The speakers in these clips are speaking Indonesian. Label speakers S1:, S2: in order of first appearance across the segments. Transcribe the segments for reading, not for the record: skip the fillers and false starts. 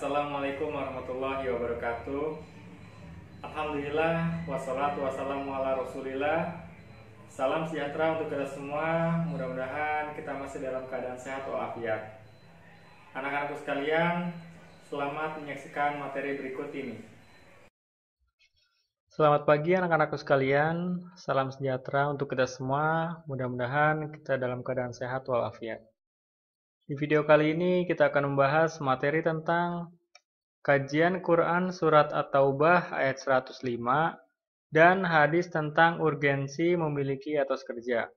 S1: Assalamualaikum warahmatullahi wabarakatuh. Alhamdulillah, wassalatu wassalamu ala rasulillah. Salam sejahtera untuk kita semua. Mudah-mudahan kita masih dalam keadaan sehat walafiat. Anak-anakku sekalian, selamat menyaksikan materi berikut ini. Selamat pagi anak-anakku sekalian. Salam sejahtera untuk kita semua. Mudah-mudahan kita dalam keadaan sehat walafiat. Di video kali ini kita akan membahas materi tentang kajian Quran Surat At-Taubah ayat 105 dan hadis tentang urgensi memiliki etos kerja.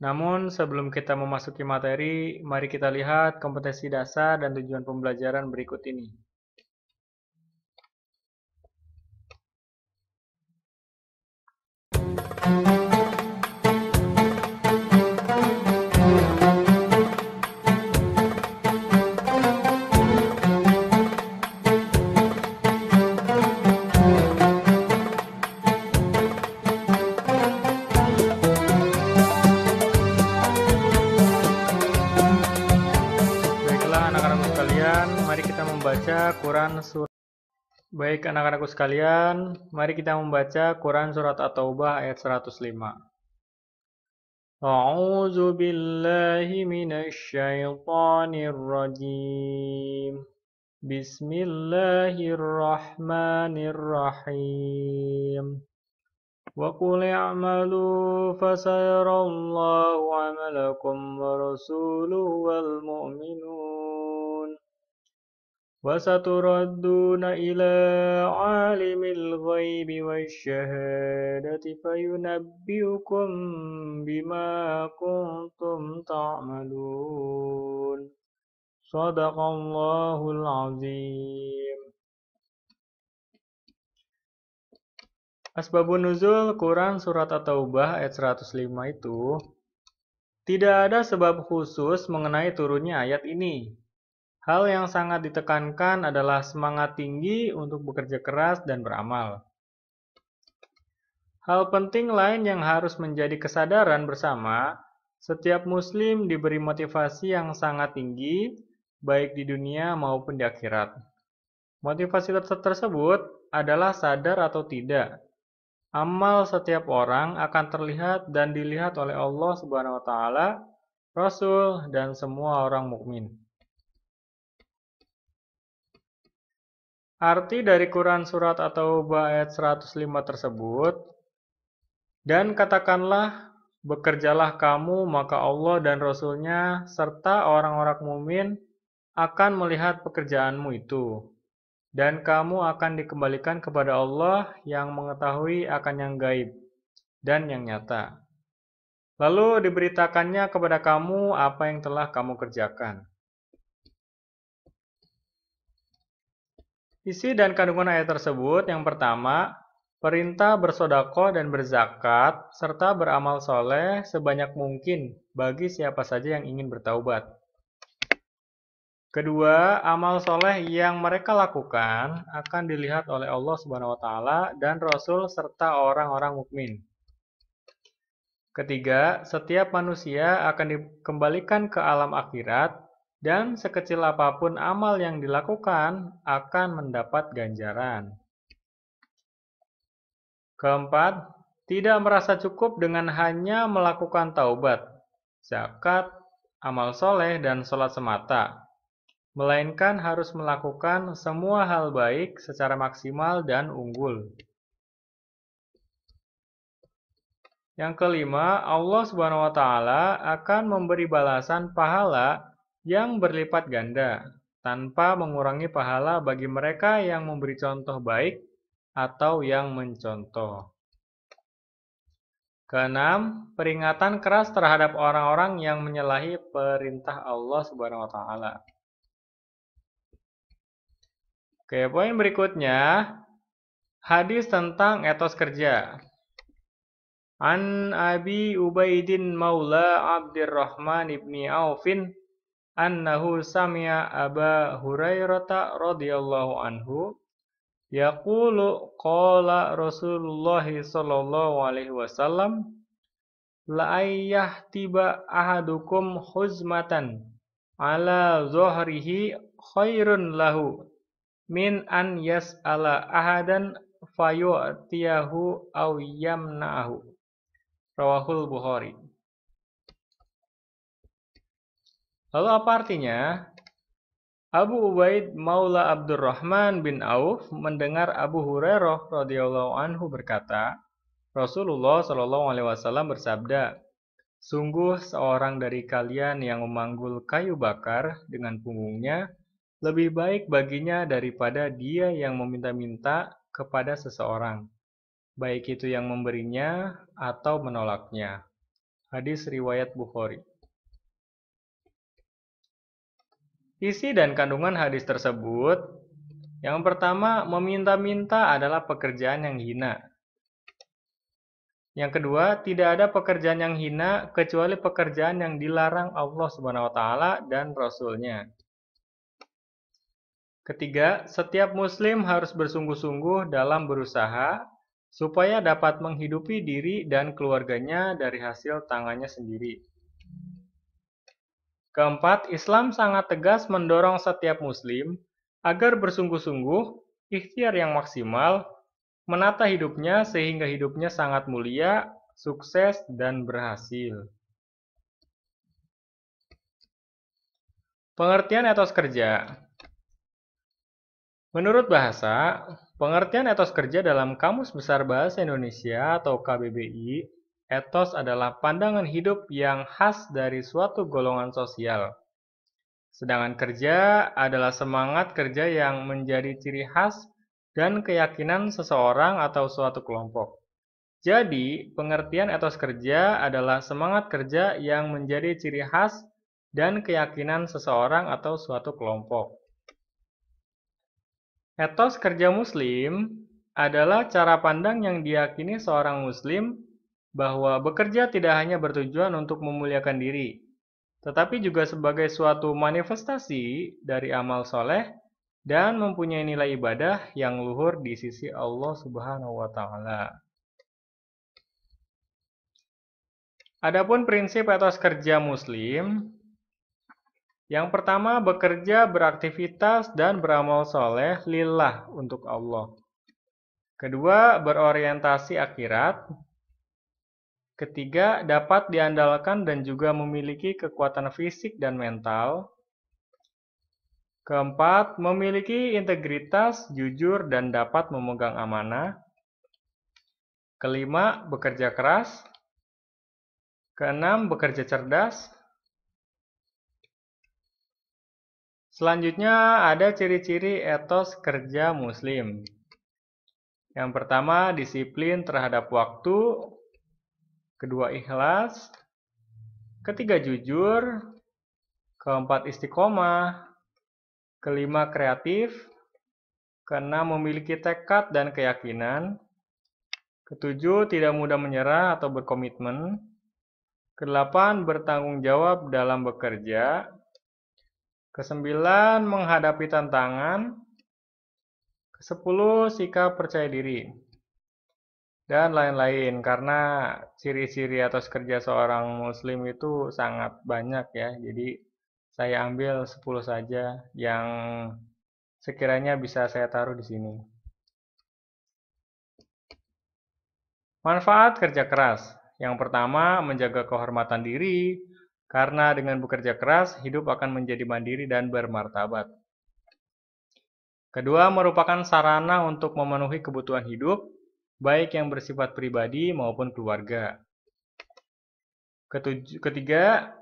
S1: Namun sebelum kita memasuki materi, mari kita lihat kompetensi dasar dan tujuan pembelajaran berikut ini. Baik anak-anakku sekalian, mari kita membaca Quran Surat At-Taubah ayat 105. A'udzu billahi minasy syaithanir rajim. Bismillahirrahmanirrahim. Wa qul i'malu fasayarallahu 'amalakum wa rasuluhu wal mu'minun. وَسَتُرَدُّونَ إِلَى عَالِمِ الْغَيْبِ وَالشَّهَادَةِ فَيُنَبِّئُكُم بِمَا كُنتُمْ تَعْمَلُونَ. صَدَقَ اللَّهُ الْعَظِيمُ. Asbabun nuzul Quran Surat At-Taubah ayat 105 itu tidak ada sebab khusus mengenai turunnya ayat ini. Hal yang sangat ditekankan adalah semangat tinggi untuk bekerja keras dan beramal. Hal penting lain yang harus menjadi kesadaran bersama, setiap muslim diberi motivasi yang sangat tinggi, baik di dunia maupun di akhirat. Motivasi tersebut adalah sadar atau tidak. Amal setiap orang akan terlihat dan dilihat oleh Allah Subhanahu wa taala, Rasul, dan semua orang mukmin. Arti dari Quran Surat At-Taubah ayat 105 tersebut, dan katakanlah, bekerjalah kamu, maka Allah dan Rasul-Nya serta orang-orang mukmin akan melihat pekerjaanmu itu. Dan kamu akan dikembalikan kepada Allah yang mengetahui akan yang gaib dan yang nyata. Lalu diberitakannya kepada kamu apa yang telah kamu kerjakan. Isi dan kandungan ayat tersebut, yang pertama, perintah bersedekah dan berzakat, serta beramal soleh sebanyak mungkin bagi siapa saja yang ingin bertaubat. Kedua, amal soleh yang mereka lakukan akan dilihat oleh Allah Subhanahu wa taala dan Rasul serta orang-orang mukmin. Ketiga, setiap manusia akan dikembalikan ke alam akhirat, dan sekecil apapun amal yang dilakukan akan mendapat ganjaran. Keempat, tidak merasa cukup dengan hanya melakukan taubat, zakat, amal soleh, dan sholat semata, melainkan harus melakukan semua hal baik secara maksimal dan unggul. Yang kelima, Allah Subhanahu wa taala akan memberi balasan pahala yang berlipat ganda, tanpa mengurangi pahala bagi mereka yang memberi contoh baik atau yang mencontoh. Keenam, peringatan keras terhadap orang-orang yang menyalahi perintah Allah Subhanahu wa taala. Oke, poin berikutnya, hadis tentang etos kerja. An Abi Ubaidin Maula Abdurrahman ibni Aufin annahu sami'a Aba Hurairah radhiyallahu anhu yaqulu qala Rasulullah sallallahu alaihi wasallam la ayyahtiba ahadukum huzmatan ala zuhrihi khairun lahu min an yas'ala ahadan fayu'tiyahu aw yamna'ahu. Rawahul Bukhari. Lalu apa artinya? Abu Ubaid Maula Abdurrahman bin Auf mendengar Abu Hurairah radhiyallahu anhu berkata, Rasulullah shallallahu alaihi wasallam bersabda, sungguh seorang dari kalian yang memanggul kayu bakar dengan punggungnya lebih baik baginya daripada dia yang meminta-minta kepada seseorang, baik itu yang memberinya atau menolaknya. Hadis riwayat Bukhari. Isi dan kandungan hadis tersebut, yang pertama, meminta-minta adalah pekerjaan yang hina. Yang kedua, tidak ada pekerjaan yang hina kecuali pekerjaan yang dilarang Allah Subhanahu wa taala dan Rasul-Nya. Ketiga, setiap muslim harus bersungguh-sungguh dalam berusaha supaya dapat menghidupi diri dan keluarganya dari hasil tangannya sendiri. Keempat, Islam sangat tegas mendorong setiap muslim agar bersungguh-sungguh, ikhtiar yang maksimal, menata hidupnya sehingga hidupnya sangat mulia, sukses, dan berhasil. Pengertian etos kerja. Menurut bahasa, pengertian etos kerja dalam Kamus Besar Bahasa Indonesia atau KBBI, etos adalah pandangan hidup yang khas dari suatu golongan sosial. Sedangkan kerja adalah semangat kerja yang menjadi ciri khas dan keyakinan seseorang atau suatu kelompok. Jadi, pengertian etos kerja adalah semangat kerja yang menjadi ciri khas dan keyakinan seseorang atau suatu kelompok. Etos kerja muslim adalah cara pandang yang diyakini seorang muslim bahwa bekerja tidak hanya bertujuan untuk memuliakan diri, tetapi juga sebagai suatu manifestasi dari amal soleh dan mempunyai nilai ibadah yang luhur di sisi Allah Subhanahu wa taala. Adapun prinsip etos kerja muslim, yang pertama bekerja, beraktivitas, dan beramal soleh lillah untuk Allah. Kedua, berorientasi akhirat. Ketiga, dapat diandalkan dan juga memiliki kekuatan fisik dan mental. Keempat, memiliki integritas, jujur, dan dapat memegang amanah. Kelima, bekerja keras. Keenam, bekerja cerdas. Selanjutnya ada ciri-ciri etos kerja muslim. Yang pertama, disiplin terhadap waktu. Kedua, ikhlas. Ketiga, jujur. Keempat, istiqomah. Kelima, kreatif. Keenam, memiliki tekad dan keyakinan. Ketujuh, tidak mudah menyerah atau berkomitmen. Kedelapan, bertanggung jawab dalam bekerja. Kesembilan, menghadapi tantangan. Kesepuluh, sikap percaya diri. Dan lain-lain, karena ciri-ciri etos kerja seorang muslim itu sangat banyak ya. Jadi saya ambil 10 saja yang sekiranya bisa saya taruh di sini. Manfaat kerja keras. Yang pertama, menjaga kehormatan diri, karena dengan bekerja keras, hidup akan menjadi mandiri dan bermartabat. Kedua, merupakan sarana untuk memenuhi kebutuhan hidup, baik yang bersifat pribadi maupun keluarga. Ketiga,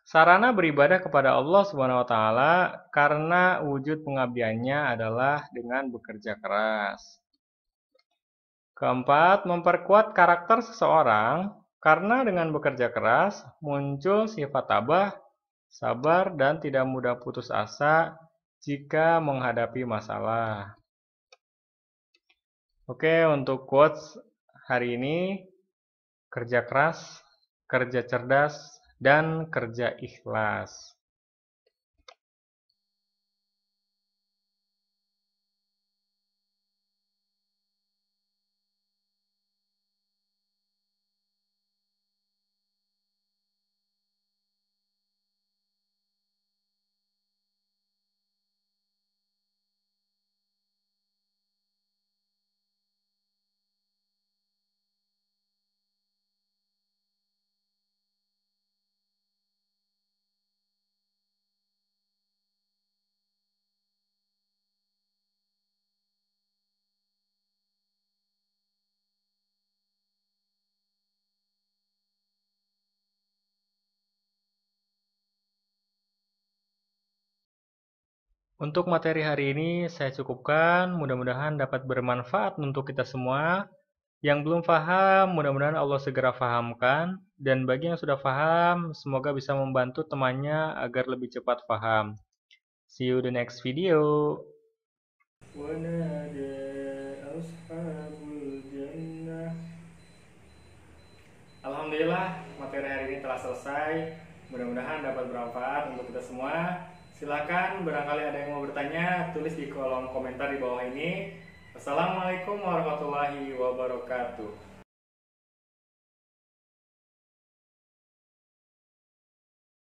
S1: sarana beribadah kepada Allah Subhanahu wa taala karena wujud pengabdiannya adalah dengan bekerja keras. Keempat, memperkuat karakter seseorang karena dengan bekerja keras muncul sifat tabah, sabar, dan tidak mudah putus asa jika menghadapi masalah. Oke, untuk quotes hari ini, kerja keras, kerja cerdas, dan kerja ikhlas. Untuk materi hari ini saya cukupkan, mudah-mudahan dapat bermanfaat untuk kita semua. Yang belum paham, mudah-mudahan Allah segera fahamkan. Dan bagi yang sudah paham, semoga bisa membantu temannya agar lebih cepat paham. See you the next video. Alhamdulillah, materi hari ini telah selesai. Mudah-mudahan dapat bermanfaat untuk kita semua. Silakan, barangkali ada yang mau bertanya, tulis di kolom komentar di bawah ini. Wassalamualaikum warahmatullahi wabarakatuh.